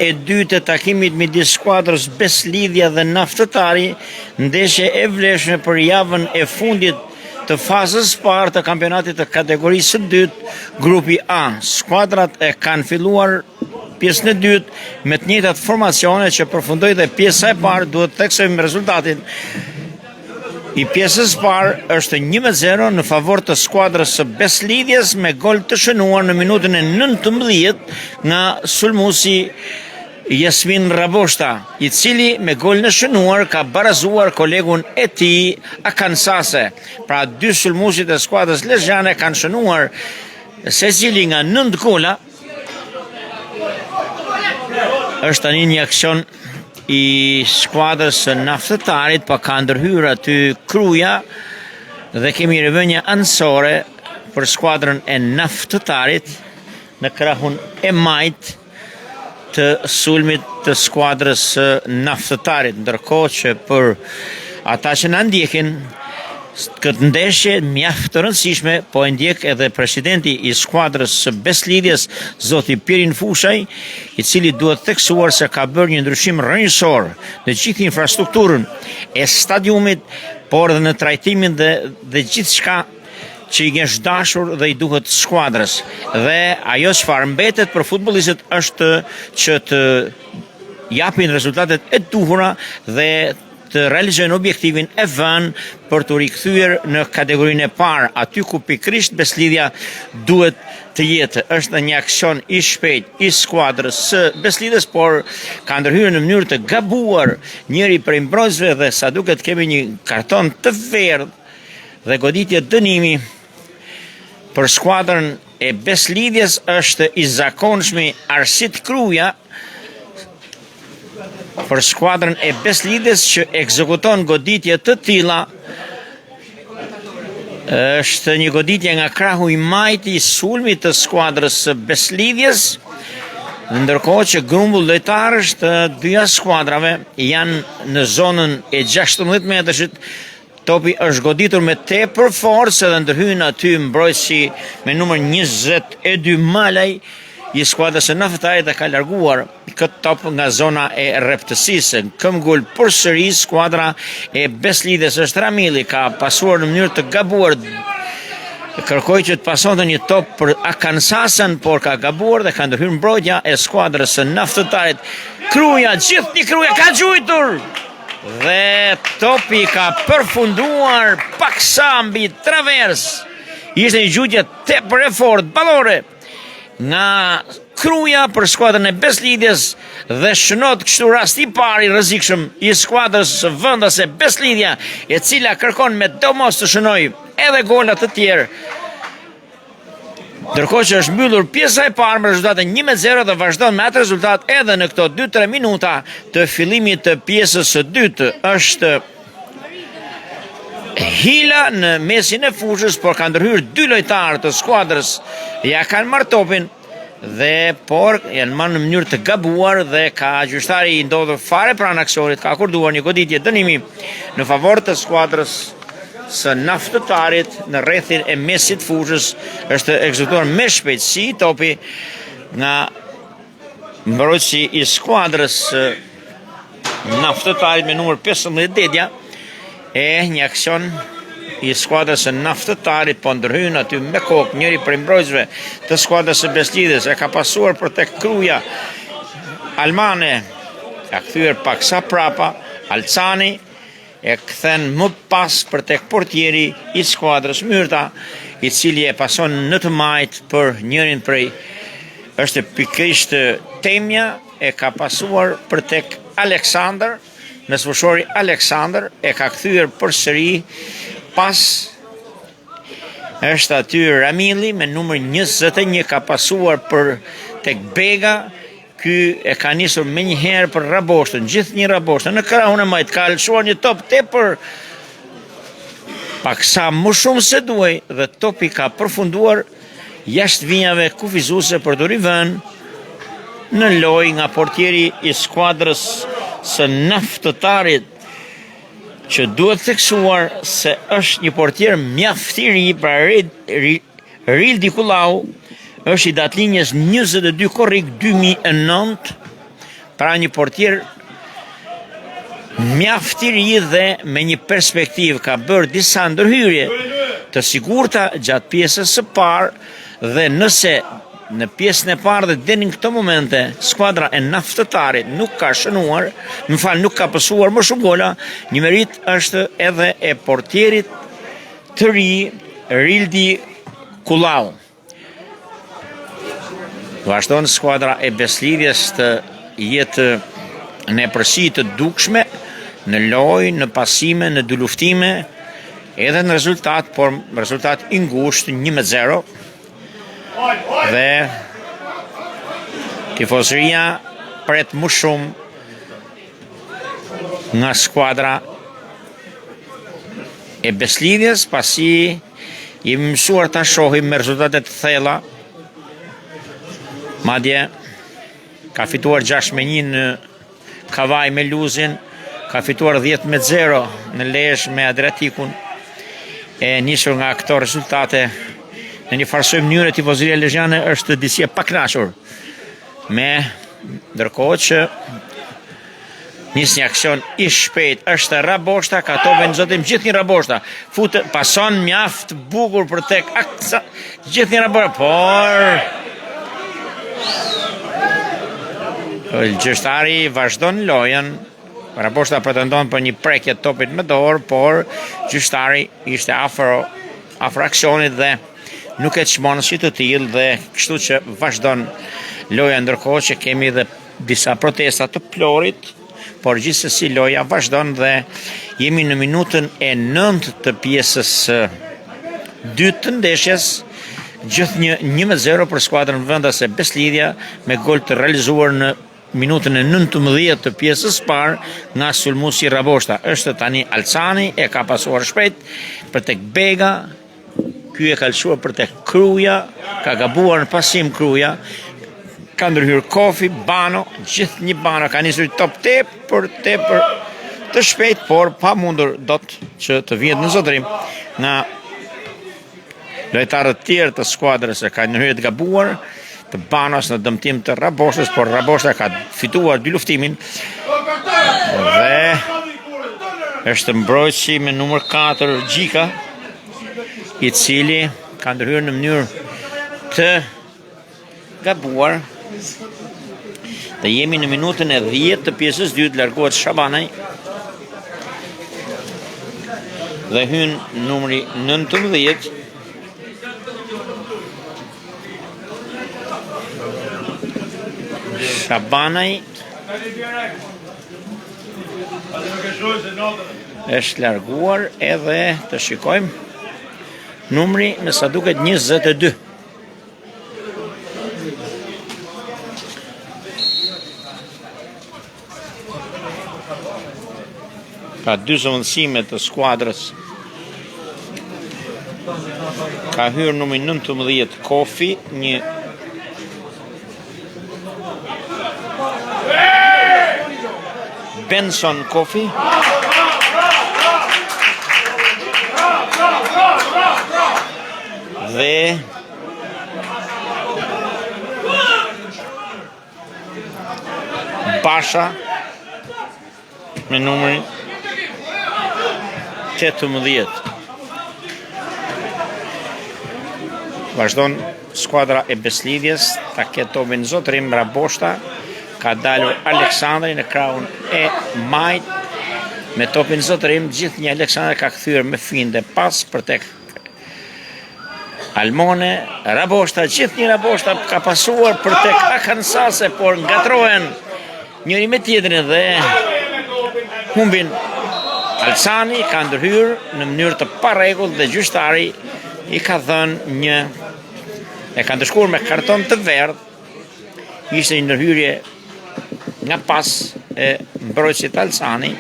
E dytë të takimit midis skuadrës Beslidhja dhe Naftëtari, ndeshje e vlefshme për javën e fundit të fazës parë të kampionatit të kategorisë së dytë, grupi A. Skuadrat e kanë filluar pjesën e dytë me të njëjtat formacione që përfundoi dhe pjesa e parë. Duhet të theksojmë rezultatin i pjesës parë është 1-0 në favor të skuadrës së Beslidhjes me gol të shënuar në minutën e 19 nga sulmuesi Jasmin Raboshta, i cili me gol në shënuar ka barazuar kolegun e tij Akansase. Pra dy sulmuesit e skuadrës lezhane kanë shënuar secili nga 9 gola. Është tani një aksion i skuadrës së Naftëtarit, pa ka ndërhyrë aty Kruja dhe kemi revënje anësore për skuadrën e Naftëtarit në krahun e majt të sulmit të skuadrës së Naftëtarit, ndërkohë që për ata që na ndjekin këtë ndeshje mjaft të rëndësishme, po e ndjek edhe presidenti i skuadrës së Beslidhjes, zoti Pirin Fushaj, i cili duhet theksuar se ka bërë një ndryshim rrënjësor në gjithë infrastrukturën e stadiumit, por edhe në trajtimin dhe gjithçka që i është dashur dhe i duhet skuadrës. Dhe ajo çfarë mbetet për futbollistët është që të japin rezultatet e duhura dhe të realizojnë objektivin e vënë për të rikthyer në kategorinë e parë, aty ku pikërisht Beslidhja duhet të jetë. Është një aksion i shpejt i skuadrës së Beslidhjes, por ka ndërhyrë në mënyrë të gabuar njëri prej mbrojtësve dhe sa duket kemi një karton të verdhë dhe goditje dënimi për skuadrën e Beslidhjes. Është i zakonshmi Arsit Kruja për skuadrën e Beslidhjes që ekzekuton goditje të tilla. Është një goditje nga krahu i majti i sulmit të skuadrës së Beslidhjes, ndërkohë që grumbull lojtarësh të dyja skuadrave janë në zonën e 16 metrëshit. Topi është goditur me tepër forcë dhe ndërhyn aty mbrojtësi me numër 22 Malaj i skuadrës së Naftëtarit, dhe ka larguar këtë top nga zona e rreptësisë. Këmbgul përsëri skuadra e Beslidhjes është Ramili, ka pasuar në mënyrë të gabuar. Kërkoi që të pasonte një top për Akansasën, por ka gabuar dhe ka ndërhyrë mbrojtja e skuadrës së Naftëtarit. Kruja, gjithë Kruja ka gjuajtur dhe topi ka përfunduar paksa mbi travers. Ishte një gjujtje tepër e fortë ballore nga Kruja për skuadrën e Beslidhjes dhe shënot kështu rasti i parë i rrezikshëm i skuadrës së vendase Beslidhja, e cila kërkon me domos të shënojë edhe gola të tjerë. Ndërkohë që është mbyllur pjesa e parë me rezultatin 1-0 dhe vazhdon me atë rezultat edhe në këto 2-3 minuta të fillimit të pjesës së dytë. Është hila në mesin e fushës, por ka ndërhyrë dy lojtarë të skuadrës, ja kanë marrë topin por janë marrë në mënyrë të gabuar dhe ka gjyqtari i ndodhur fare pranë aksionit, ka akorduar një goditje dënimi në favor të skuadrës së Naftëtarit në rrethin e mesit fushës. Është ekzekutuar me shpejtësi topi nga mbrojtësi i skuadrës Naftëtarit me numër 15 Dedja. Një aksion i skuadrës së Naftëtarit, po ndërhyn aty me kokë njëri prej mbrojtësve të skuadrës së Beslidhjes, e ka pasuar për tek Kruja. Almane ka kthyer paksa prapa, Alcani e kthen më pas për tek portieri i skuadrës Myrta, i cili e pason në të majt për njërin prej, është pikërisht Temja, e ka pasuar për tek Aleksandër, në sfushori Aleksandër, e ka kthyer përsëri pas është aty Ramili me numër 21, ka pasuar për tek Bega. Ky e ka nisur me një herë për Raboshtën, gjithë një Raboshtën, në krahun e majt, ka lëshuar një top tepër paksa më shumë se duhej dhe topi ka përfunduar jashtë vinjave kufizuese për të rivënë në lojë nga portieri i skuadrës së Naftëtarit, që duhet theksuar se është një portier mjaft i ri, pra Rildi Kullau, është i datlinjës 22 korrik 2009, pra një portier mjaft i ri dhe me një perspektivë ka bërë disa ndërhyrje të sigurta gjatë pjesës së parë dhe nëse në pjesën e parë dhe deri në këto momente skuadra e Naftëtarit nuk ka shënuar, nuk ka pësuar më shumë gola, një merit është edhe e portierit të ri Rildi Kullau. Vazhdon skuadra e Beslidhjes të jetë në përsi të dukshme, në lojë, në pasime, në dy luftime, edhe në rezultat, por rezultat i ngushtë 1-0. Dhe tifozëria pret më shumë nga skuadra e Beslidhjes, pasi jemi mësuar ta shohim me rezultate të thella. Madje ka fituar 6-1 në Kavaj me Luzin, ka fituar 10-0 në Lezhë me Adriatikun. E nisur nga këto rezultate, në një farsoj mënyrë tifozëria lezhane është disi e pakënaqur ndërkohë që nis një aksion i shpejt është Raboshta, ka topin zotim gjithë një Raboshta, pason mjaft bukur për tek gjithë një Raboshta, por gjyqtari vazhdon lojën. Raboshta pretendon për një prekje topit me dorë, por gjyqtari ishte afër aksionit dhe nuk e çmon si të tillë dhe kështu që vazhdon loja, ndërkohë që kemi edhe disa protesta të plorit, por gjithsesi loja vazhdon dhe jemi në minutën e 9 të pjesës 2 të ndeshjes, gjithë 1-0 për skuadrën vendase Beslidhja me gol të realizuar në minutën e 19 të pjesës parë nga sulmuesi Raboshta. Është tani Alcani, e ka pasuar shpejt për tek Bega, ky e ka lëshuar për tek Kruja, ka gabuar në pasim Kruja, ka ndërhyr Kofi, Bano, gjithë një Bano ka nisur top tepër të shpejt, por pa mundur dot që të vihet në zotërim nga lojtarët tjerë të skuadrës. E ka ndërhyrje të gabuar të Banos në dëmtim të Raboshtës, por Raboshta ka fituar dy luftimin dhe është mbrojtësi me numër 4 Gjika, i cili ka ndërhyrë në mënyrë të gabuar dhe jemi në minutën e 10 të pjesës 2, largohet Shabanaj dhe hyn numri 19 Shabanaj është larguar edhe të shikojmë numri me sa duket 22. Ka dy zëvendësime të skuadrës. Ka hyrë numri 19 Kofi, një Benson Kofi dhe Basha me numrin 18. Vazhdon skuadra e Beslidhjes ta ketë topin zotërim. Raboshta ka dalur Aleksandri në krahun e Majt me topin zotërim. Gjithë një Aleksandri ka kthyer me finde pas për tek Almone. Raboshta, gjithë një Raboshta ka pasuar për tek Akansase, por ngatrohen njëri me tjetrin dhe humbin. Alcani ka ndërhyrë në mënyrë të parregull dhe gjyqtari i ka dhënë e ka ndëshkuar me karton të verdh. Ishte një ndërhyrje nga pas e mbrojtësit Alcani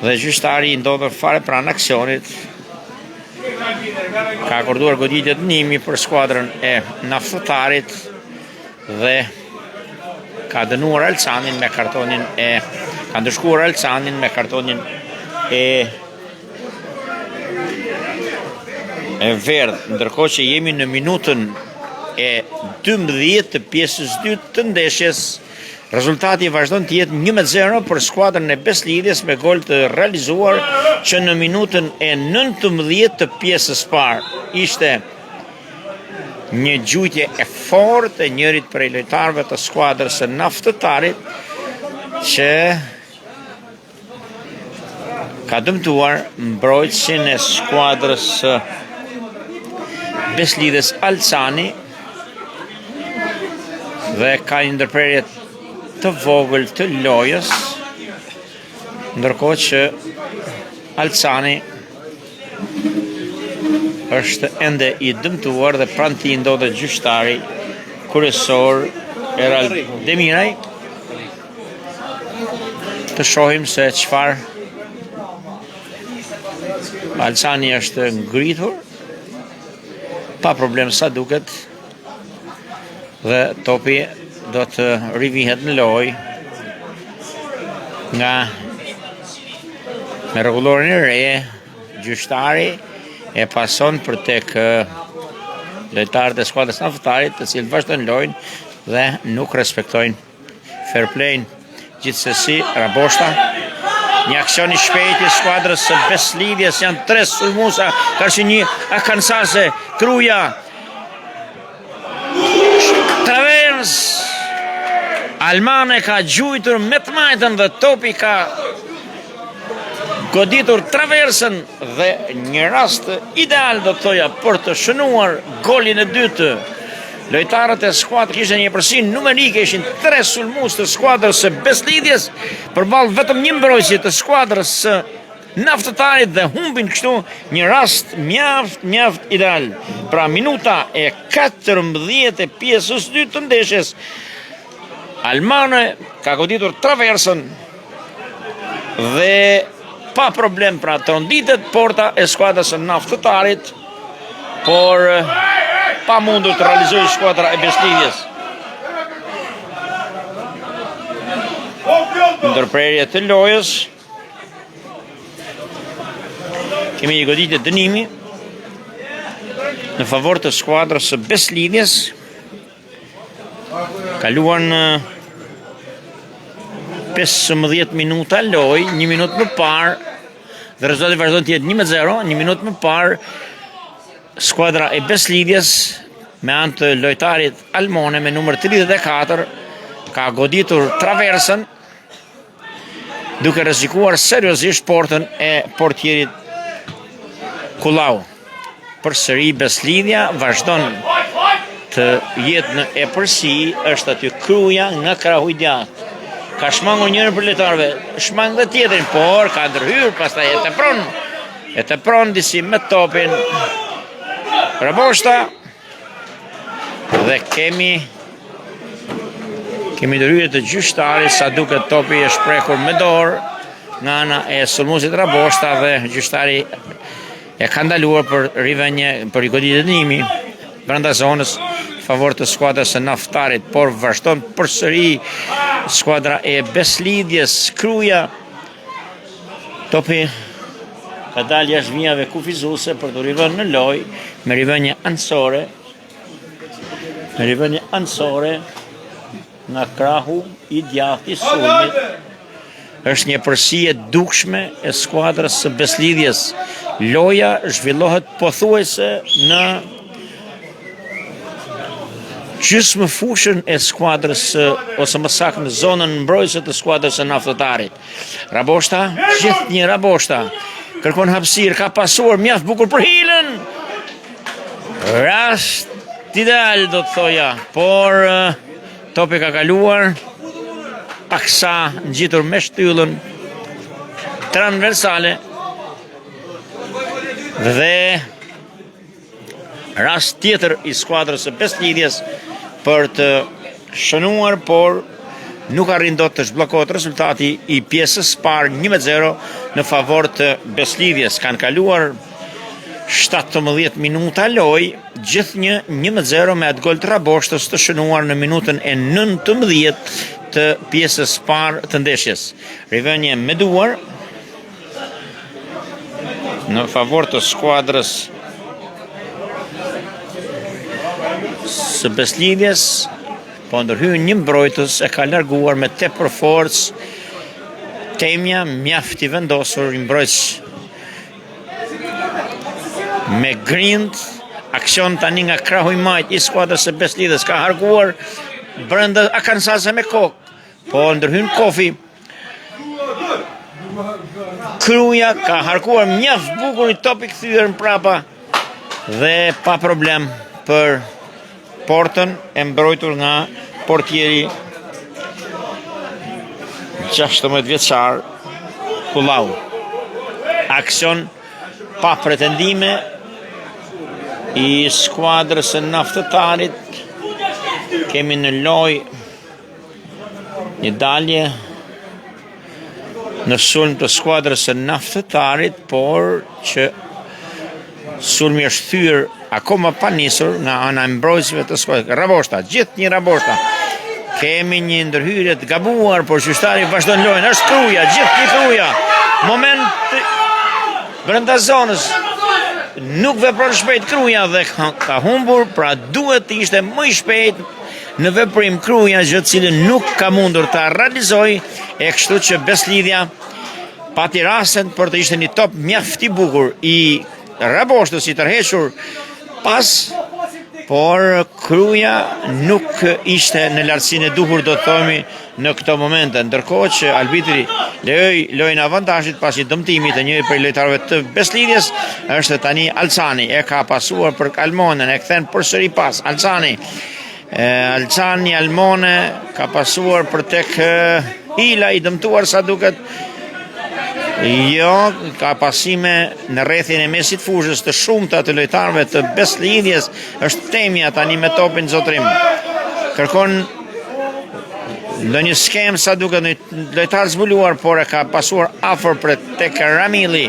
dhe gjyqtari i ndodhur fare pranë aksionit. Ka akorduar goditje të nimi për skuadrën e Naftëtarit dhe ka dënuar Alcanin me kartonin ka ndëshkuar Alcanin me kartonin e verdh, ndërkohë që jemi në minutën e 12 të pjesës 2 të ndeshjes. Rezultati vazhdon të jetë 1-0 për skuadrën e Beslidhjes me gol të realizuar që në minutën e 19 të pjesës parë. Ishte një gjujtje e fortë e njërit prej lojtarëve të skuadrës së Naftëtarit që ka dëmtuar mbrojtësin e skuadrës së Beslidhjes Alcani dhe ka një ndërprerje të vogël të lojës, ndërkohë që Alcani është ende i dëmtuar dhe pranë tij ndodhet gjyqtari kryesor Erald Demiraj. Të shohim se çfarë. Alcani është ngritur pa problem sa duket dhe topi do të rivihet në lojë nga me rregullorin e re. Gjyqtari e pason për tek lojtarët e skuadrës Naftëtarit, të cilët vazhdojnë lojën dhe nuk respektojnë fair play-n. Gjithsesi, Raboshta, një aksion i shpejt i skuadrës së Beslidhjes, janë 3 sulmuesa, ka një akansase, Kruja, Travers, Almane ka gjujtur me të majtën dhe topi ka goditur Traversën dhe një rast ideal do të thoja për të shënuar golin e dytë. Lojtarët e skuadrës kishte një përsinë numerike, ishin 3 sulmues të skuadrës së Beslidhjes përballë vetëm një mbrojtësi të skuadrës së Naftëtarit dhe humbin kështu një rast mjaft ideal. Pra minuta e 14 e pjesës 2 të ndeshjes, Almane ka goditur Traversën dhe pa problem pra tronditet porta e skuadrës së Naftëtarit, por pa mundur të realizojë skuadra e Beslidhjes. Ndërprerje të lojës. Kemi një goditje dënimi në favor të skuadrës së Beslidhjes. Kaluan 15 minuta lojë, 1 minutë më parë dhe rezultati vazhdon të jetë 1-0, 1 minutë më parë skuadra e Beslidhjes me anë të lojtarit Almone me numër 34 ka goditur Traversën duke rrezikuar seriozisht portën e portierit Kullau. Përsëri Beslidhja vazhdon të jetë në epërsi, është aty Kruja nga krahu i djathtë. Ka shmangur njërin për lojtarëve, shmang dhe tjetrin, por ka ndërhyrë, pastaj e tepron disi me topin Raboshta dhe kemi ndërhyrje të gjyqtarit, sa duket topi është prekur me dorë nga ana e sulmuesit Raboshta dhe gjyqtari e ka ndaluar për rivënje për goditje dënimi brenda zonës favor të skuadrës së Naftëtarit, por vazhdon përsëri skuadra e Beslidhjes. Kruja, topi ka dalë jashtë vijave kufizuese për të rivënë në lojë me rivënje ansore nga krahu i djathtë i sulmit. Është një përsi e dukshme e skuadrës së Beslidhjes. Loja zhvillohet pothuajse në gjysmë fushën e skuadrës, ose më saktë në zonën mbrojtëse të skuadrës së Naftëtarit. Raboshta, gjithë një Raboshta, kërkon hapësirë, ka pasuar mjaft bukur për Hilën. Rast ideal do të thoja, por topi ka kaluar, paksa ngjitur me shtyllën transversale dhe rast tjetër i skuadrës së Beslidhjes për të shënuar, por nuk arrin dot të zhbllokohet rezultati i pjesës parë 1-0 në favor të Beslidhjes. Kanë kaluar 17 minuta lojë, gjithnjë 1-0 me atë gol të Raboshtës të shënuar në minutën e 19 të pjesës parë të ndeshjes. Rivënje me duar në favor të skuadrës së Beslidhjes, po ndërhyn një mbrojtës e ka larguar me tepër forcë. Temja mjaft i vendosur, i mbrojtës me grind, aksion tani nga krahu i majt i skuadrës së Beslidhes, ka harkuar brenda Arkansase me kokë, po ndërhyn Kofi. Kruja ka harkuar mjaft bukur, i topi kthyer mbrapa dhe pa problem për portën e mbrojtur nga portieri 16 vjeçar Kullau. Aksion pa pretendime i skuadrës së Naftëtarit. Kemi në lojë një dalje në sulm të skuadrës së Naftëtarit, por që sulmi është thyer akoma pa nisur nga ana e mbrojtësve të skuadrës. Raboshta, gjithë një Raboshta. Kemi një ndërhyrje të gabuar, por qytetari vazhdon lojën. Është Kruja, gjithë një Kruja. Moment brenda zonës. Nuk vepron shpejt Kruja dhe ka humbur, pra duhet të ishte më i shpejt në veprim Kruja, gjë të cilën nuk ka mundur ta realizojë, e kështu që Beslidhja pati rasten për të ishte një top mjaft i bukur i Raboshtës i tërhequr pas, por Kruja nuk ishte në lartësinë e duhur, do të themi, në këto momente, ndërkohë që arbitri lejoi lojën avantazhit pasi dëmtimit të njëri prej lojtarëve të Beslidhjes. Është tani Alcani, e ka pasuar për Almonën, e kthen përsëri pas Alcani. Almone ka pasuar për tek Hila, i dëmtuar sa duket. Jo, ka pasime në rrethin e mesit fushës të shumta të lojtarëve të Beslidhjes. Është Temja tani me topin zotrim. Kërkon ndonjë skem sa duket, një lojtar zbuluar, por e ka pasuar afër për tek Ramili,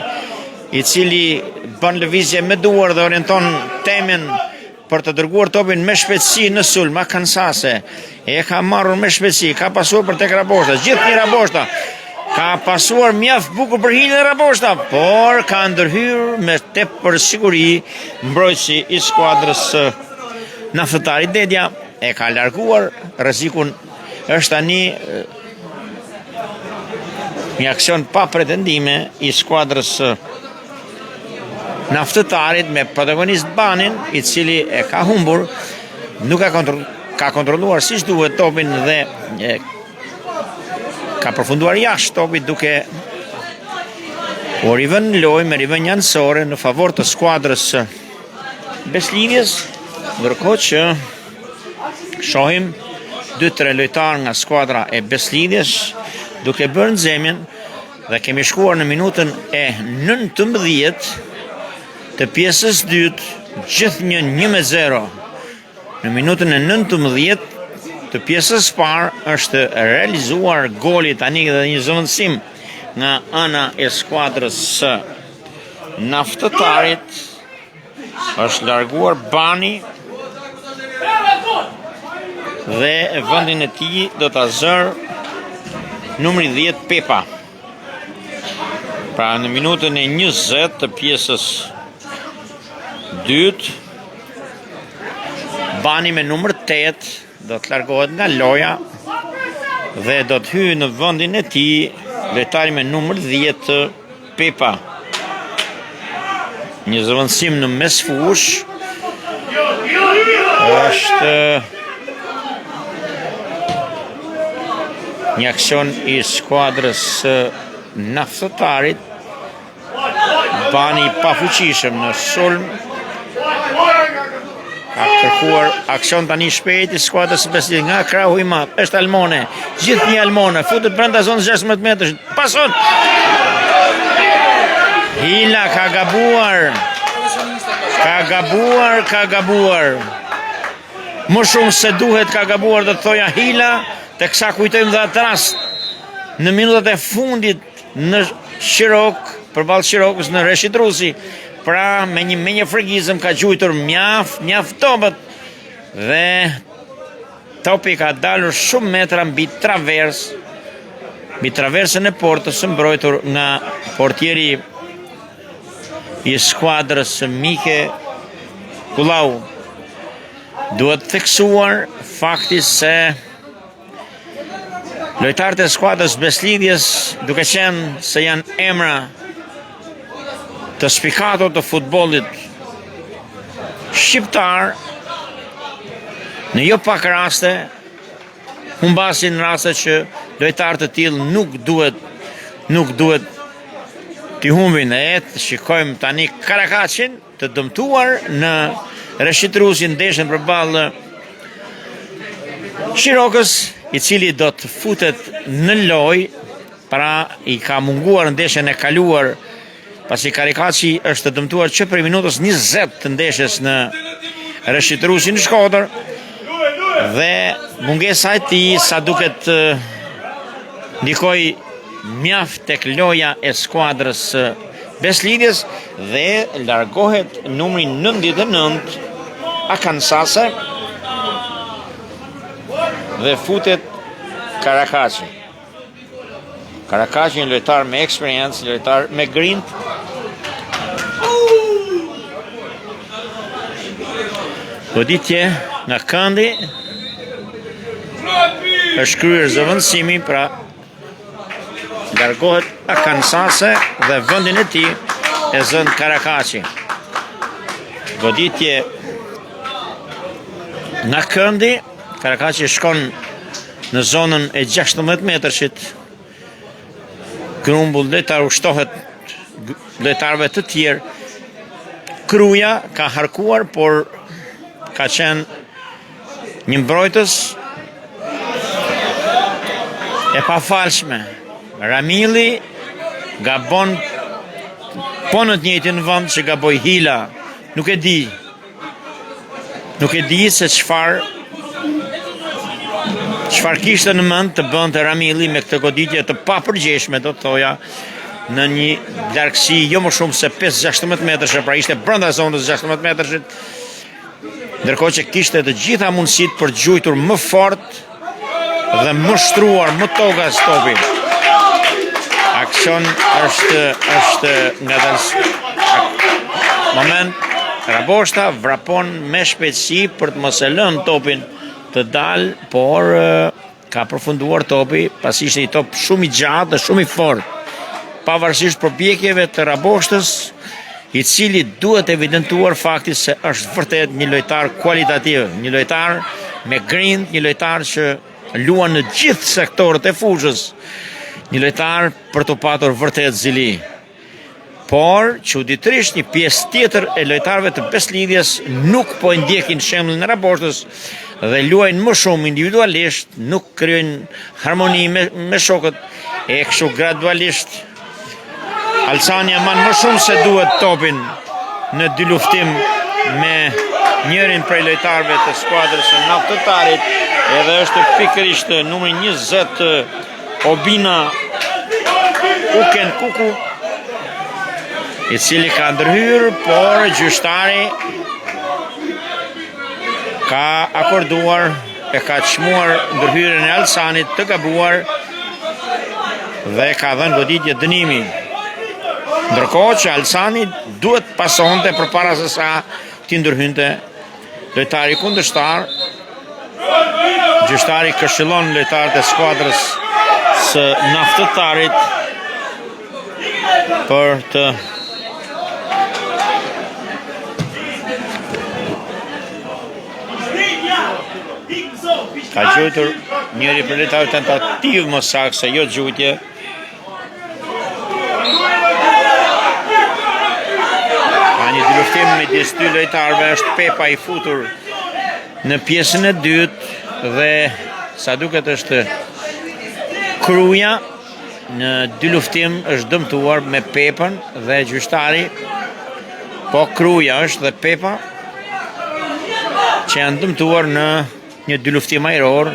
i cili bën lëvizje me duar dhe orienton Temën për të dërguar topin me shpejtësi në sulm. Arkansase e ka marrur me shpejtësi, ka pasuar për tek Raboshta, gjithë një Raboshta. Ka pasuar mjaft bukur për Hilën e Raboshta, por ka ndërhyrë me tepër siguri mbrojtësi i skuadrës Naftëtarit. Dedja e ka larguar rrezikun. Është tani një aksion pa pretendime i skuadrës Naftëtarit me protagonist Banin, i cili e ka humbur, nuk ka kontrolluar siç duhet topin dhe ka përfunduar jashtë topit, duke u rivën lojë me rivën janësore në favor të skuadrës Beslidhjes, ndërkohë që shohim 2-3 lojtarë nga skuadra e Beslidhjes duke bërë nxemjen, dhe kemi shkuar në minutën e 19 të pjesës dytë, gjithnjë 1-0. Në minutën e 19 të pjesës parë është realizuar goli tani dhe një zëvendësim nga ana e skuadrës së Naftëtarit. Është larguar Bani dhe vendin e tij do ta zër numri 10 Pepa. Pra në minutën e 20 të pjesës dytë, Bani me numër 8 do të largohet nga loja dhe do të hyjë në vendin e tij lojtari me numër 10 Pepa. Një zëvendësim në mesfush. Është një aksion i skuadrës Naftëtarit. Bani pafuqishëm në sulm. Ka kërkuar aksion tani shpejt i skuadrës së Beslidhjes nga krahu i madh. Është Almone, gjithë një Almone, futet brenda zonës 16 metrash. Pason. Hila ka gabuar. Ka gabuar. Më shumë se duhet ka gabuar, do të thoja Hila, teksa kujtojmë dhe atë rast në minutat e fundit në Shirok, përballë Shirokës në Reshit Rusi. Pra me një frigizëm ka gjujtur mjaft topët dhe topi ka dalur shumë metra mbi traversën e portës, mbrojtur nga portieri i skuadrës Mike Kullau. Duhet theksuar fakti se lojtarët e skuadrës Beslidhjes, duke qenë se janë emra të spikator të futbollit shqiptar, në jo pak raste humbasin raste që lojtarë të tillë nuk duhet t'i humbin. E të shikojmë tani Karakacin të dëmtuar në reshitrusin ndeshjen përballë Shirokës, i cili do të futet në lojë, pra i ka munguar ndeshjen e kaluar, pasi Karakaci është dëmtuar që për minutës 20 të ndeshjes në reshitrusin në Shkodër, dhe mungesa e tij sa duket ndikoi mjaft tek loja e skuadrës Beslidhjes dhe largohet numri 99 Akansase dhe futet Karakaci. Karakaci një lojtar me eksperiencë, lojtar me grind. Goditje nga këndi, është kryer zëvendësimi, pra largohet Akansase dhe vendin e tij e zën Karakaci. Goditje nga këndi, Karakaci shkon në zonën e 16 metrëshit, grumbull lojtar ushtohet lojtarëve të tjerë. Kruja ka harkuar, por ka qenë një mbrojtës e pafalshme. Ramili gabon po në të njëjtin vend që gaboi Hila. Nuk e di se çfarë kishte në mend të bënte Ramili me këtë goditje të papërgjeshme, do të thoja, në një largësi jo më shumë se 5-16 metrësh, pra ishte brenda zonës 16 metrësh, ndërkohë që kishte të gjitha mundësitë për gjujtur më fort dhe më shtruar më togas topin. Aksion është nga moment Raboshta vrapon me shpejtësi për të mos e lënë topin të dalë, por ka përfunduar topi, pasi ishte një top shumë i gjatë dhe shumë i fortë. Pavarësisht përpjekjeve të Raboshtës, i cili duhet evidentuar fakti se është vërtet një lojtar kualitativ, një lojtar me grind, një lojtar që luan në gjithë sektorët e fushës, një lojtar për të patur vërtet zili. Por, çuditërisht, një pjesë tjetër e lojtarëve të Beslidhjes nuk po e ndjekin shembullin e Raboshtës dhe luajnë më shumë individualisht, nuk krijojnë harmoni me shokët, e kështu gradualisht Alsania man më shumë se duhet topin në dy luftim me njërin prej lojtarëve të skuadrës së Naftëtarit, edhe është pikërisht numri 20 Obina Uken Kuku, i cili ka ndërhyrë, por gjyqtari ka akorduar e ka çmuar ndërhyrjen e Alsanit të gabuar dhe ka dhënë goditje dënimi. Ndërkohë që Alsani duhet pasonte përpara se sa t'i ndërhynte lojtari kundërshtar. Gjyqtari këshillon lojtarët e skuadrës së Naftëtarit për të ka gjujtur njëri për lojtarë tentativ më saktë, jo gjujtje. Ka një luftim midis dy lojtarëve, është Pepa i futur në pjesën e dytë dhe sa duket është Kruja në dy luftim është dëmtuar me Pepën dhe gjyqtari, po Kruja është dhe Pepa që janë dëmtuar në një dy luftim ajror,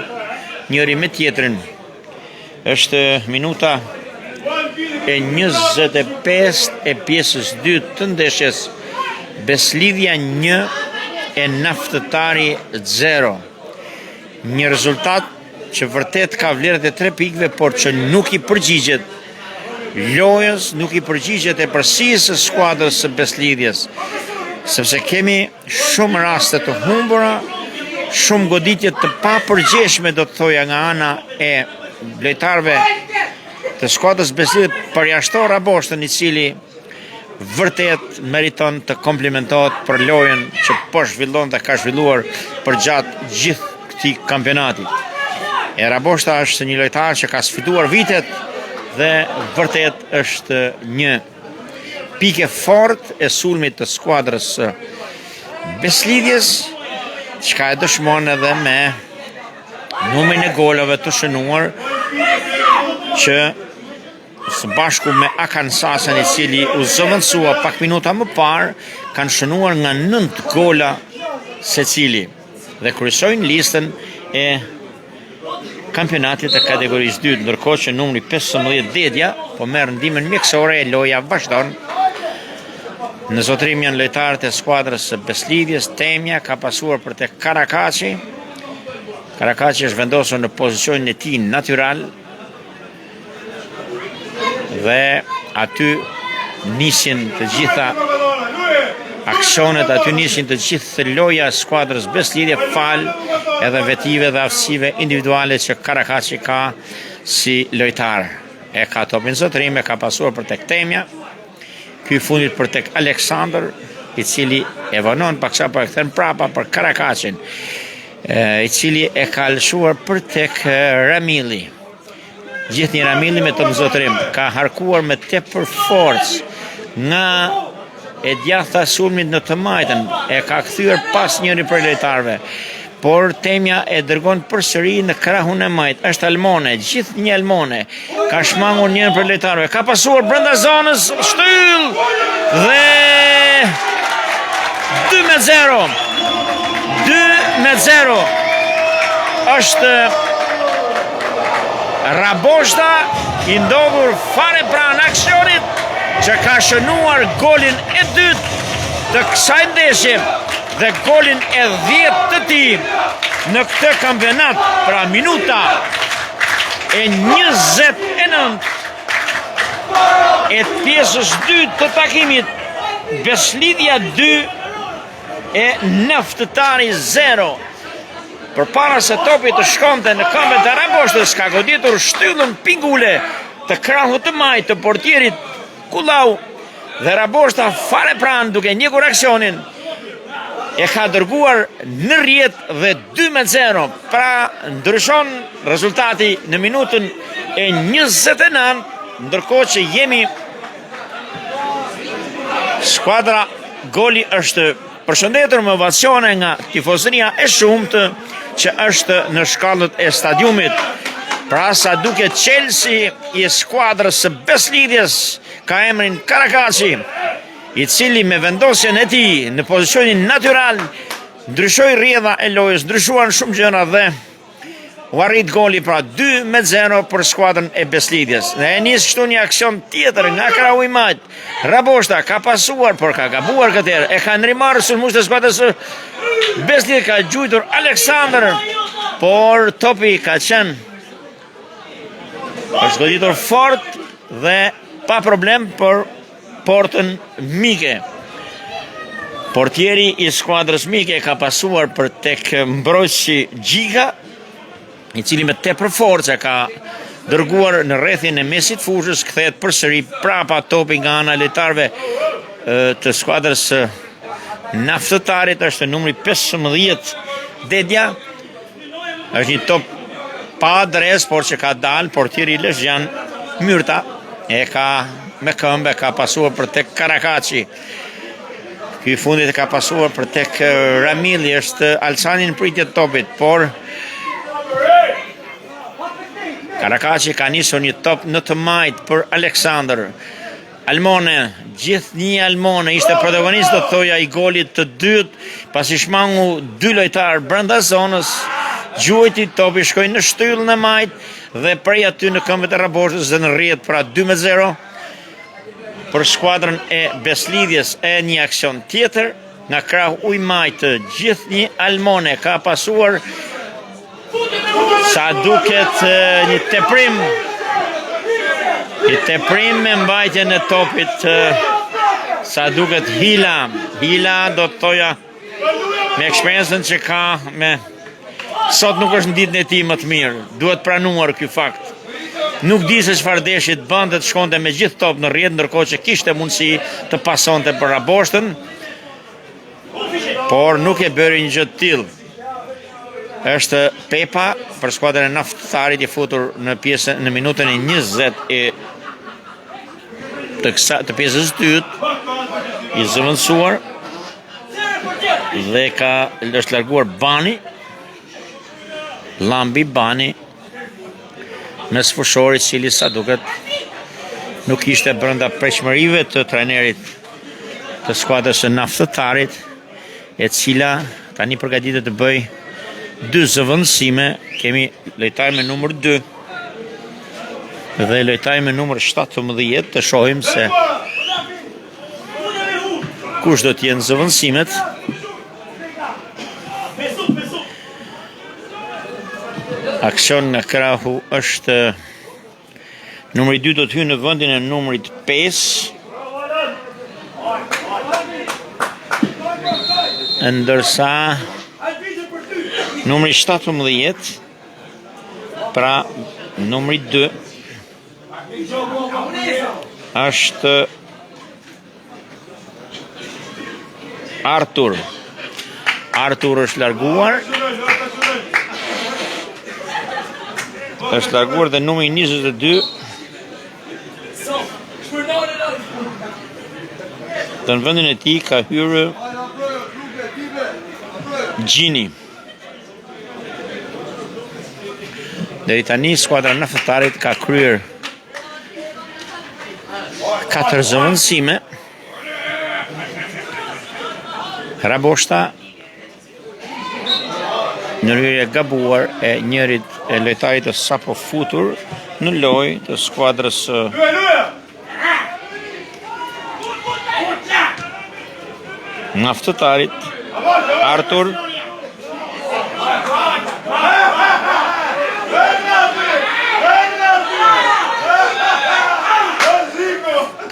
njëri me tjetrin. Është minuta e 25 e pjesës 2 të ndeshjes, Beslidhja 1 e Naftëtari 0. Një rezultat që vërtet ka vlerët e 3 pikëve, por që nuk i përgjigjet lojës, nuk i përgjigjet e përcisë së skuadrës së Beslidhjes, sepse kemi shumë raste të humbura shumë goditje të papërgjeshme do të thoja nga ana e lojtarëve të skuadrës Beslidjes përjashton Raboshtën, i cili vërtet meriton të komplimentohet për lojën që po zhvillon dhe ka zhvilluar për gjatë gjithë këtij kampionati. E Raboshta është një lojtar që ka sfiduar vitet dhe vërtet është një pikë fort e sulmit të skuadrës Beslidjes, çka e dëshmon edhe me numrin e golave të shënuar që së bashku me Akan Sasan, i cili u zëvendësua pak minuta më parë, kanë shënuar nga 9 gola secili dhe kryesojnë listën e kampionatit të kategorisë 2, ndërkohë që numri 15 Dedja po merr ndihmën mjekësore e loja vazhdon. Në zotërim janë lojtarët e skuadrës së Beslidjes. Temja ka pasuar për tek Karakaçi. Karakaçi është vendosur në pozicionin e tij natyral dhe aty nisin të gjitha aksionet, aty nisin të gjithë loja e skuadrës Beslidje, fal edhe vetive dhe aftësive individuale që Karakaçi ka si lojtar. E ka topin zotërim, e ka pasuar për tek Temja. Ky fundit për tek Aleksandr, i cili e vonon paksa po e kthen prapa për Karakaçin, i cili e ka lëshuar për tek Ramili. Gjithë një Ramili me të mëzotërim ka harkuar me tepër forcë nga e djatha sulmit në të majtën, e ka kthyer pas njëri për lojtarëve, por Temja e dërgon përsëri në krahun e majt. Është Almone, gjithë një Almone, ka shmangur njën për lojtarëve, ka pasuar brenda zonës, shtyll dhe 2-0. 2-0 është Raboshta, i ndodhur fare pranë aksionit që ka shënuar golin e dytë të kësaj ndeshje dhe golin e 10 të tij në këtë kampionat, pra minuta e 29 e pjesës 2 të takimit. Beslidja 2 e Naftëtari 0. Përpara se topi të shkonte në këmbët e Raboshtës, ka goditur shtyllën pingule të krahut të majtë të portierit Kullau dhe Raboshta fare pranë duke njekur aksionin e ka dërguar në rrjet dhe 2-0. Pra ndryshon rezultati në minutën e 29, ndërkohë që jemi skuadra goli është përshëndetur me ovacione nga tifozëria e shumtë që është në shkallët e stadiumit. Pra sa duket Chelsea i skuadrës së Beslidjes ka emrin Karakaçi, i cili me vendosjen e tij në pozicionin natyral ndryshoi rrjedha e lojës, ndryshuan shumë gjëra dhe u arrit goli, pra 2-0 për skuadrën e Beslidjes. Dhe e nis kështu një aksion tjetër nga krahu i majt. Raboshta ka pasuar, por ka gabuar këtë herë. E ka ndrimarrë sulmues të skuadrës së Beslidjes, ka gjujtur Aleksandr, por topi ka qenë është goditur fort dhe pa problem për portën mike. Portieri i skuadrës mike ka pasuar për tek mbrojtësi Gjika, i cili me tepër forcë ka dërguar në rrethin e mesit fushës, kthehet përsëri prapa topi nga ana e lojtarëve të skuadrës Naftëtarit, është numri 15 Dedja. Është një top pa adres, por që ka dalë portieri Lezhjan Myrta, e ka me këmbë ka pasuar për tek Karakaçi. Ky fundit ka pasuar për tek Ramili, është Alçani në pritje të topit, por Karakaçi ka nisur një top në të majt për Aleksandr. Almone, gjithë një Almone ishte protagonist, do të thoja, i golit të dytë, pasi shmangu 2 lojtarë brenda zonës, gjuajti topi shkoi në shtyllën e majt dhe prej aty në këmbët e Raboshtës dhe në rrjet, pra 2-0 për skuadrën e Beslidjes. E një aksion tjetër nga krahu i majt, gjithë një Almone ka pasuar, sa duket një teprim me mbajtjen e topit, sa duket Hila do të thoja me eksperiencën që ka me Sot nuk është në ditën e tij më të mirë, duhet pranuar ky fakt. Nuk di se çfarë deshi të bënte, të shkonte me gjithë top në rrjet, ndërkohë që kishte mundësi të pasonte për Raboshtën, por nuk e bëri një gjë të tillë. Është Pepa për skuadrën e Naftatarit i futur në pjesën në minutën e 20 të pjesës së dytë, i zëvendësuar dhe është larguar Bani, Lambi Bani, me sfushori i cili sa duket nuk ishte brenda prekshmërive të trajnerit të skuadrës së Naftatarit, e cila tani përgatitet të bëj 2 zëvendësime. Kemi lojtar me numër 2 dhe lojtar me numër 17, të shohim se kush do të jenë zëvendësimet. Aksion nga krahu është numri 2 do të hyjë në vendin e numrit 5. Ndërsa numri 17, pra numri 2, është Artur. Artur është larguar. Është larguar dhe numri 22 dhe në vendin e tij ka hyrë Gjini. Deri tani skuadra e Naftatarit ka kryer 4 zëvendësime. Raboshta në rrjedhje gabuar e njërit e lojtarit të sapo futur në lojë të skuadrës Naftatarit, Artur.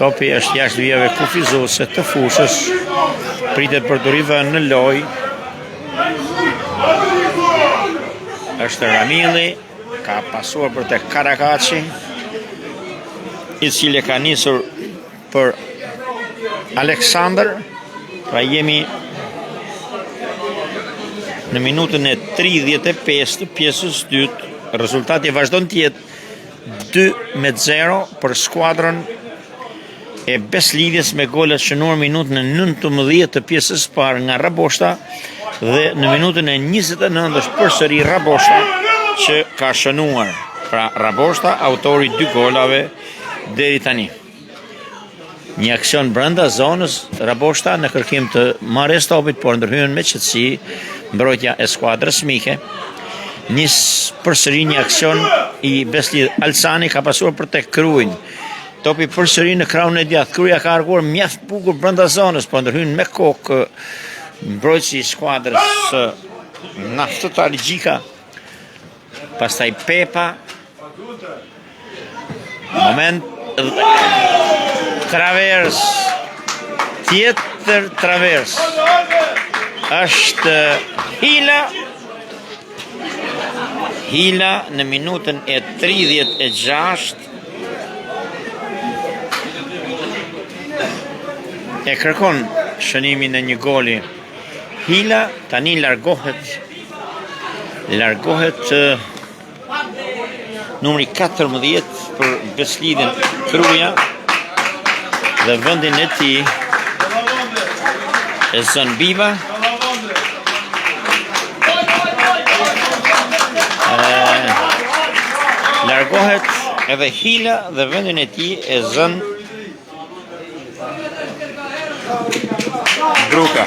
Topi është jashtë vijave kufizuese të fushës, pritet për të rivënë në lojë. Është Ramilli, ka pasuar për tek Karakaçi, i cili ka nisur për Aleksandr. Pra jemi në minutën e 35 të pjesës dytë. Rezultati vazhdon të jetë 2-0 për skuadrën e Beslidjes me golet shënuar minutën e 19 të pjesës parë nga Raboshta dhe në minutën e 29 është përsëri Raboshta që ka shënuar. Pra Raboshta, autori 2 golave deri tani. Një aksion brenda zonës, Raboshta në kërkim të marrjes topit, por ndërhyen me qetësi mbrojtja e skuadrës mike. Nis përsëri një aksion i Beslidjes. Alsani ka pasuar për tek Kruin. Topi përsëri në krahun e djathtë. Kruja ka arguar mjaft bukur brenda zonës, por ndërhyen me kokë mbrojtësi i skuadrës Naftatarit Gjika. Pastaj Pepa. Moment travers, tjetër travers, është Hila në minutën e 36 e kërkon shënimin e një goli. Hila tani largohet numri 14 për Beslidjen Kruja dhe vendin e tij e zën Biba. Largohet edhe Hila dhe vendin e tij e zën Bruka.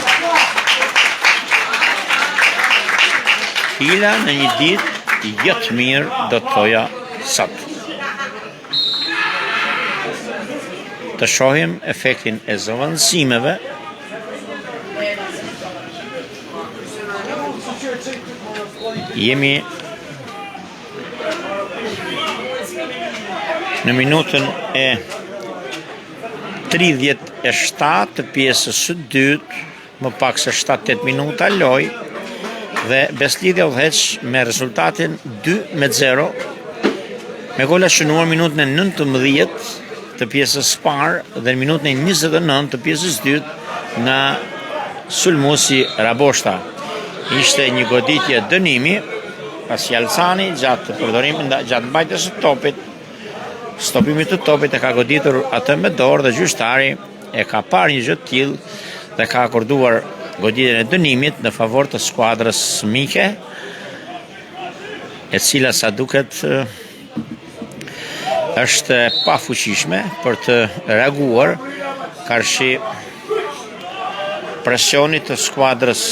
Hila në një ditë jo të mirë, do të thoja sot. Të shohim efektin e zëvendësimeve. Jemi në minutën e 37 të pjesës së dytë, më pak se 7-8 minuta lojë. dhe Beslidhja udhëheq me rezultatin 2-0 me gola shënuar minutën e 19 të pjesës parë dhe në minutën e 29 të pjesës dytë nga sulmuesi Raboshta. Ishte një goditje dënimi pasi Alcani gjatë mbajtjes së topit, stopimit të topit e ka goditur atë me dorë dhe gjyqtari e ka parë një gjë të tillë dhe ka akorduar goditjen e dënimit në favor të skuadrës mike, e cila sa duket është pafuqishme për të reaguar karshi presionit të skuadrës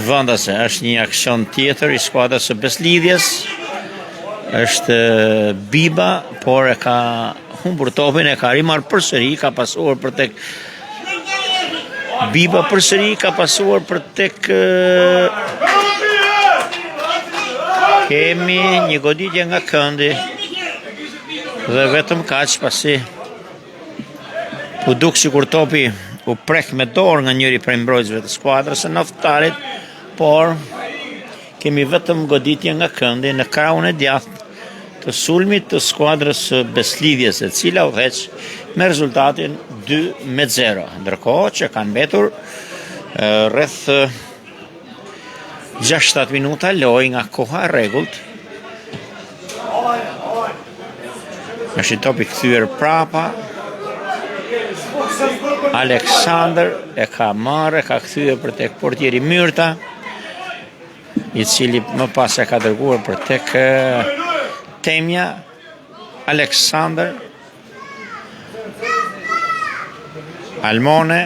vendase. Është një aksion tjetër i skuadrës së Beslidhjes. Është Biba, por e ka humbur topin, e ka rimar përsëri, ka pasuar për tek Biba përsëri ka pasuar për tek kemi një goditje nga këndi dhe vetëm kaq pasi u duk sikur topi u prek me dorë nga njëri prej mbrojtësve të skuadrës së Naftatarit, por kemi vetëm goditje nga këndi në krahun e djathtë të sulmit të skuadrës së Beslidhjes, e cila udhëheq me rezultatin 2-0. Ndërkohë që kanë mbetur rreth 6-7 minuta lojë nga koha e rregullt. Është topi kthyer prapa. Aleksandër e ka marrë, ka kthyer për tek portieri Myrta, i cili më pas e ka dërguar për tek Temja. Aleksandër, Almone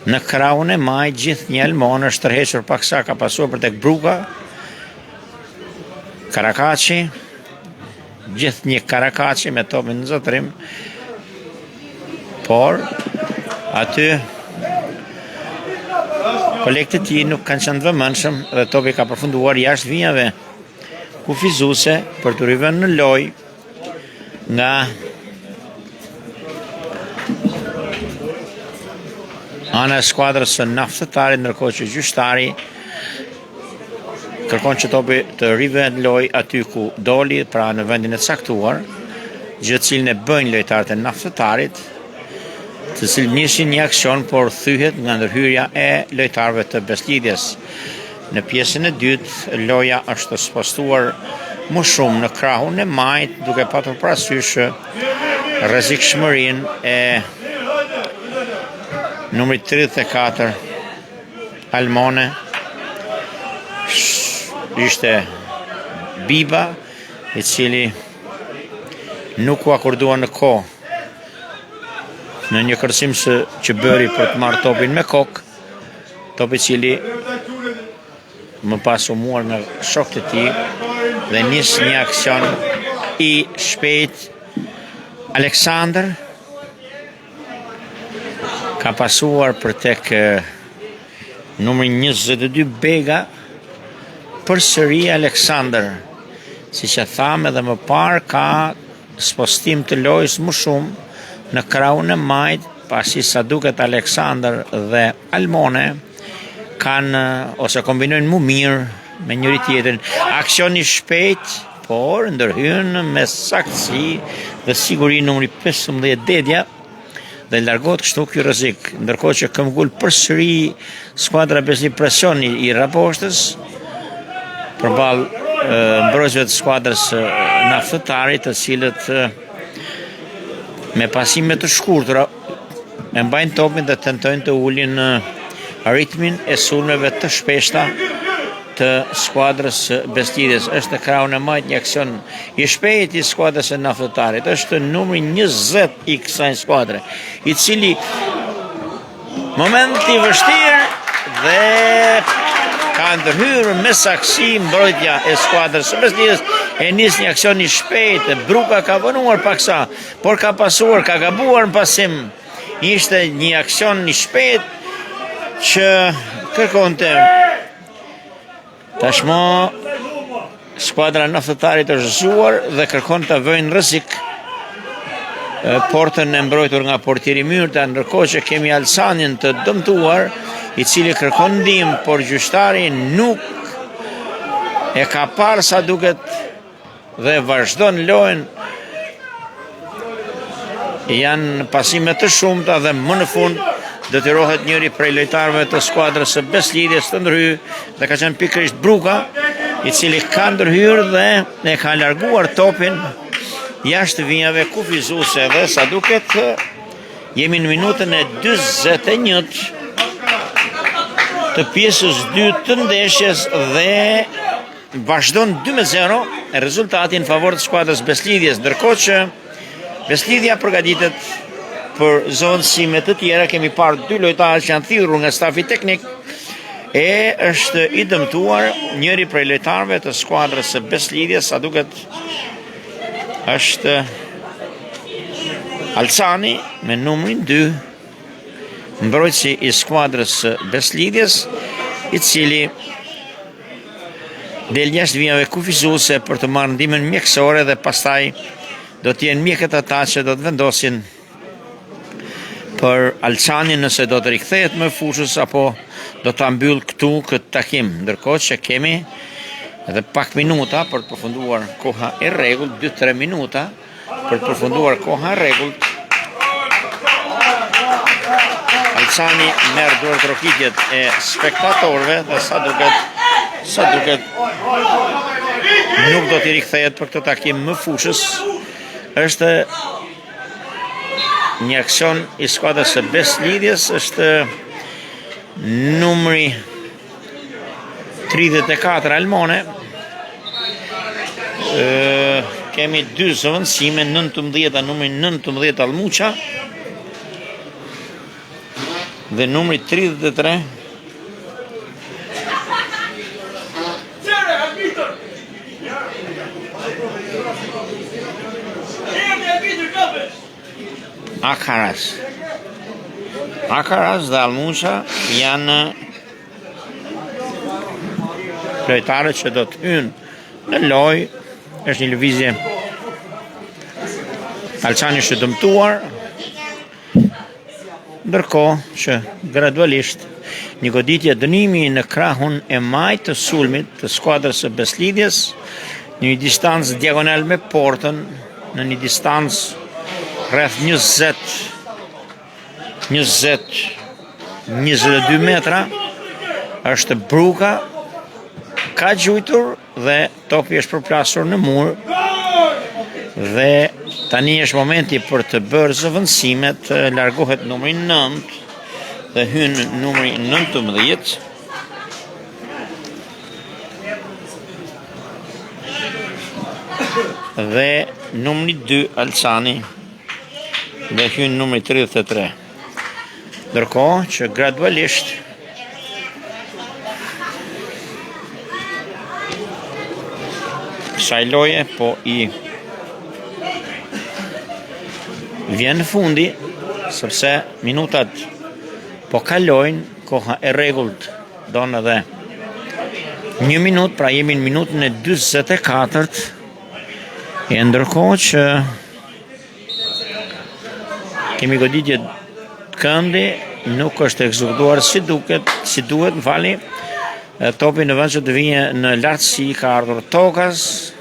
në krahun e maj, gjithë një Almone është tërhequr paksa, ka pasuar për tek Bruka. Karakaçi, gjithë një Karakaçi me topin në zotrim, por aty kolektet e tij nuk kanë qenë të vëmendshëm dhe topi ka përfunduar jashtë vijave kufizuese për të rivënë në lojë nga ana e skuadrës së Naftatarit, ndërkohë që gjyqtari kërkon që topi të rivënë në lojë aty ku doli, pra në vendin e caktuar, gjë cilën e bëjnë lojtarët e Naftatarit, të cilë nishin një aksion, por thyhet nga ndërhyrja e lojtarëve të Beslidhjes. Në pjesën e dytë, loja është spostuar më shumë në krahun e majt, duke patur parasysh rrezikshmërinë e numrit 34 Almone. Ishte Biba, i cili nuk u akordua në kohë në një kërcim që bëri për të marrë topin me kokë, topi i cili më pas u muar nga shokët e tij dhe nis një aksion i shpejt. Aleksandër ka pasuar për tek numri 22 Bega, përsëri Aleksandër, siç e thamë edhe më parë, ka spostim të lojës më shumë në krahun e majt, pasi sa duket Aleksandër dhe Almone kanë ose kombinojnë më mirë me njëri tjetrin. Aksioni shpejt, por ndërhyn me saktësi dhe siguri numri 15 Dedja dhe largohet kështu ky rrezik, ndërkohë që këmbgul përsëri skuadra Beslidhje presioni i Raboshtës përballë mbrojtësve të skuadrës Naftatarit, të cilët me pasime të shkurtra e mbajnë topin dhe tentojnë të ulin ritmin e sulmeve të shpeshta të skuadrës Beslidhjes. Është në krahun e majt një aksion i shpejt i skuadrës së Naftatarit. Është numri 20 i kësaj skuadre, i cili moment i vështirë dhe ka ndërhyrë me saksi mbrojtja e skuadrës së Beslidhjes, e nis një aksion i shpejt. Bruka ka vënuar paksa, por ka pasuar, ka gabuar në pasim. Ishte një aksion i shpejt që kërkonte. Tashmë skuadra Naftatarit është zgjuar dhe kërkon të vënë rrezik portën e mbrojtur nga portieri Myrta, ndërkohë që kemi Alçanin të dëmtuar, i cili kërkon ndihmë, por gjyqtari nuk e ka parë sa duket dhe vazhdon lojën. Janë pasime të shumta dhe më në fund detyrohet njëri prej lojtarëve të skuadrës së Beslidhjes të ndërhyjë dhe ka qenë pikërisht Bruka, i cili ka ndërhyrë dhe e ka larguar topin jashtë vijave kufizuese dhe sa duket jemi në minutën e 41 të pjesës 2 të ndeshjes dhe vazhdon 2-0 rezultati në favor të skuadrës Beslidhjes, ndërkohë që Beslidhja përgatitet për zonësime të tjera. Kemi parë 2 lojtarë që janë thirrur nga stafi teknik e është i dëmtuar njëri prej lojtarëve të skuadrës së Beslidhjes, sa duket është Alçani me numrin 2, mbrojtësi i skuadrës së Beslidhjes, i cili del jashtë vijave kufizuese për të marrë ndihmën mjekësore dhe pastaj do të jenë mjekët ata që do të vendosin për Alçanin nëse do të rikthehet më fushës apo do ta mbyll këtu këtë takim, ndërkohë që kemi edhe pak minuta për të përfunduar koha e rregullt, 2-3 minuta për të përfunduar koha e rregullt. Alçani merr duart rokitjet e spektatorëve dhe sa duket nuk do t'i rikthehet për këtë takim më fushës. Është një aksion i skuadrës së Beslidhjes, është numri 34 Almone. Kemi 2 zëvendësime, 19, numri 19 Almuqa dhe numri 33 Akaras dhe Almuqa janë lojtarët që do të hynë në lojë. Është një lëvizje. Alçani është dëmtuar, ndërkohë që gradualisht një goditje dënimi në krahun e majtë të sulmit të skuadrës së Beslidhjes, në një distancë diagonal me portën, në një distancë rreth 22 metra, është Bruka, ka gjujtur dhe topi është përplasur në mur dhe tani është momenti për të bërë zëvendësimet. Largohet numri 9 dhe hyn numri 19 dhe numri 2 Alçani dhe hyn numri 33. Ndërkohë që gradualisht kësaj loje po i vjen në fundi, sepse minutat po kalojnë, koha e rregullt don edhe 1 minutë, pra jemi në minutën e 44, e ndërkohë që kemi goditje këndi, nuk është ekzekutuar si duhet, më falni. Topi në vend që të vijë në lartësi ka ardhur Tokas.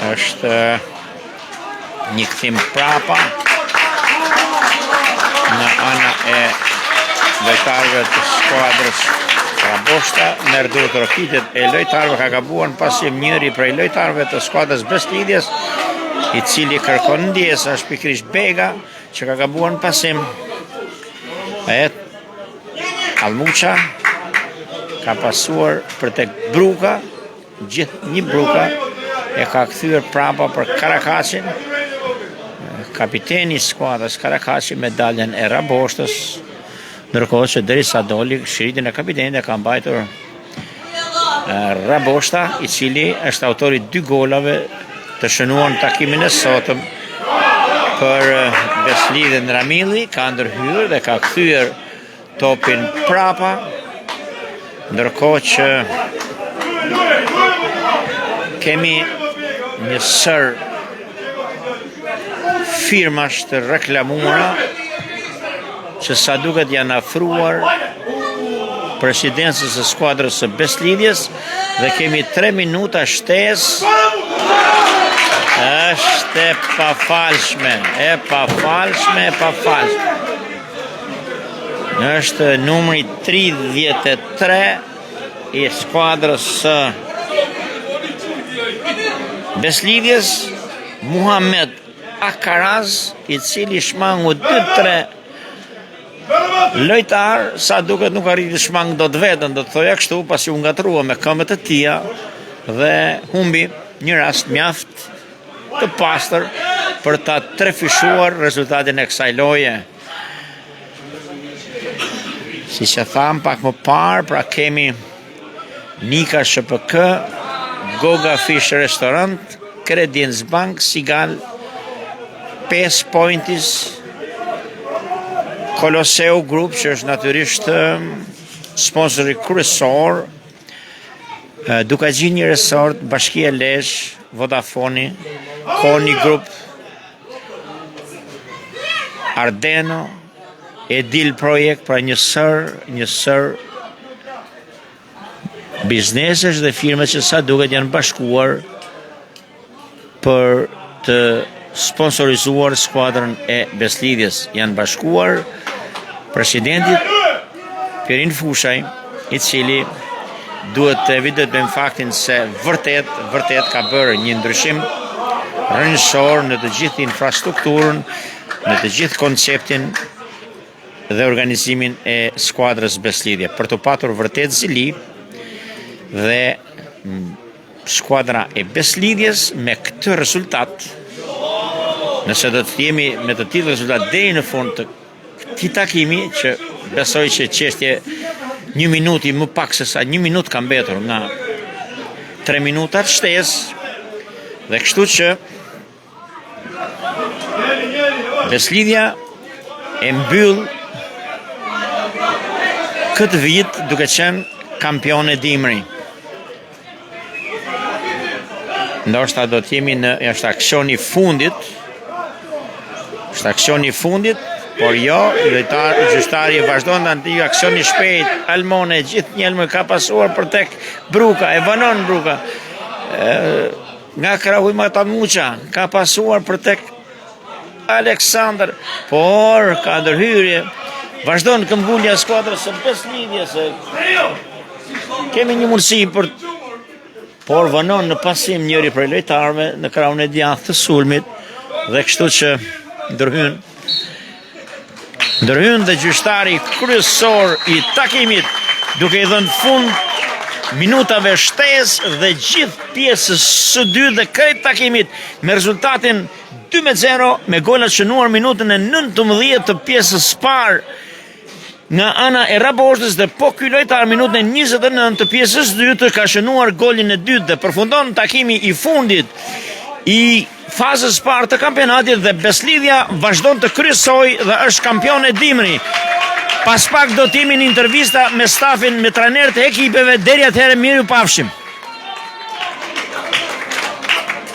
Është një kthim prapa në ana e lojtarëve të skuadrës Raboshta, merr duart rokitjet e lojtarëve, ka gabuar në pasim njëri prej lojtarëve të skuadrës Beslidhjes, i cili kërkon ndjes, është pikërisht Bega që ka gabuar në pasim. Almuqa ka pasuar për tek Bruka, gjithë një Bruka e ka kthyer prapa për Karakacin, kapiteni i skuadrës Karakaci me daljen e Raboshtës, ndërkohë që derisa doli shiritin e kapitenit e ka mbajtur Raboshta, i cili është autori 2 golave të shënuar në takimin e sotëm për Beslidhjen. Ramilli ka ndërhyrë dhe ka kthyer topin prapa, ndërkohë që kemi një sër firmash të reklamuara që sa duket janë afruar presidencës së skuadrës së Beslidhjes dhe kemi 3 minuta shtesë. Është e pafalshme. Është numri 33 i skuadrës së Beslidhjes, Muhamet Akaraz, i cili shmangu 2-3 lojtar, sa duket nuk arriti shmang do të vetën, do të thoja kështu, pasi u ngatrua me këmbët e tia dhe humbi një rast mjaft të pastër për ta trefishuar rezultatin e kësaj loje. Si që tham pak më parë, pra kemi Nika SHPK, Goga Fish Restaurant, Credence Bank, Sigal, 5 Pointis, Colosseo Group, që është natyrisht sponsori kryesor, Dukagjini Resort, Bashkia Lesh, Vodafone, Koni Group, Ardeno, Edil Projekt, pra një sër biznesesh dhe firmet që sa duket janë bashkuar për të sponsorizuar skuadrën e Beslidhjes. Janë bashkuar presidentit Perin Fushaj, i cili duhet të evidentojmë faktin se vërtet ka bërë një ndryshim rrënjësor në të gjithë infrastrukturën, në të gjithë konceptin dhe organizimin e skuadrës Beslidhje. Për të patur vërtet zili dhe skuadra e Beslidhjes me këtë rezultat, nëse do të jemi me të tillë rezultat deri në fund të këtij takimi, që besoj që çështje 1 minutë më pak se sa 1 minutë ka mbetur nga 3 minutat shtesë, dhe kështu që Beslidhja e mbyll këtë vit duke qenë kampion e dimri. Ndoshta do të jemi në aksioni fundit, por jo, gjyqtari vazhdon të anti aksioni shpejt, Almone, gjithë njelme ka pasuar për tek Bruka, e vanon Bruka, nga Krahuj Matamuqa, ka pasuar për tek Aleksandr, por ka ndërhyrje, vazhdon këmbgulja skuadrës së Beslidhjes, kemi një mundësi por vënon në pasim njëri prej lojtarëve në krahun e djathtë të sulmit, dhe kështu që ndërhyn dhe gjyqtari kryesor i takimit, duke i dhënë fund minutave shtesë dhe gjithë pjesës së dy dhe krejt takimit me rezultatin 2-0, me golat shënuar minutën e 19 të pjesës parë nga ana e Raboshtës, dhe po ky lojtar minutën e 29 të pjesës dytë ka shënuar golin e dytë dhe përfundon takimi i fundit i fazës parë të kampionatit, dhe Beslidhja vazhdon të kryesoj dhe është kampion e dimri. Pas pak do t'jemi në intervista me stafin, me trajnerët e ekipeve. Deri atëherë, mirë ju pafshim.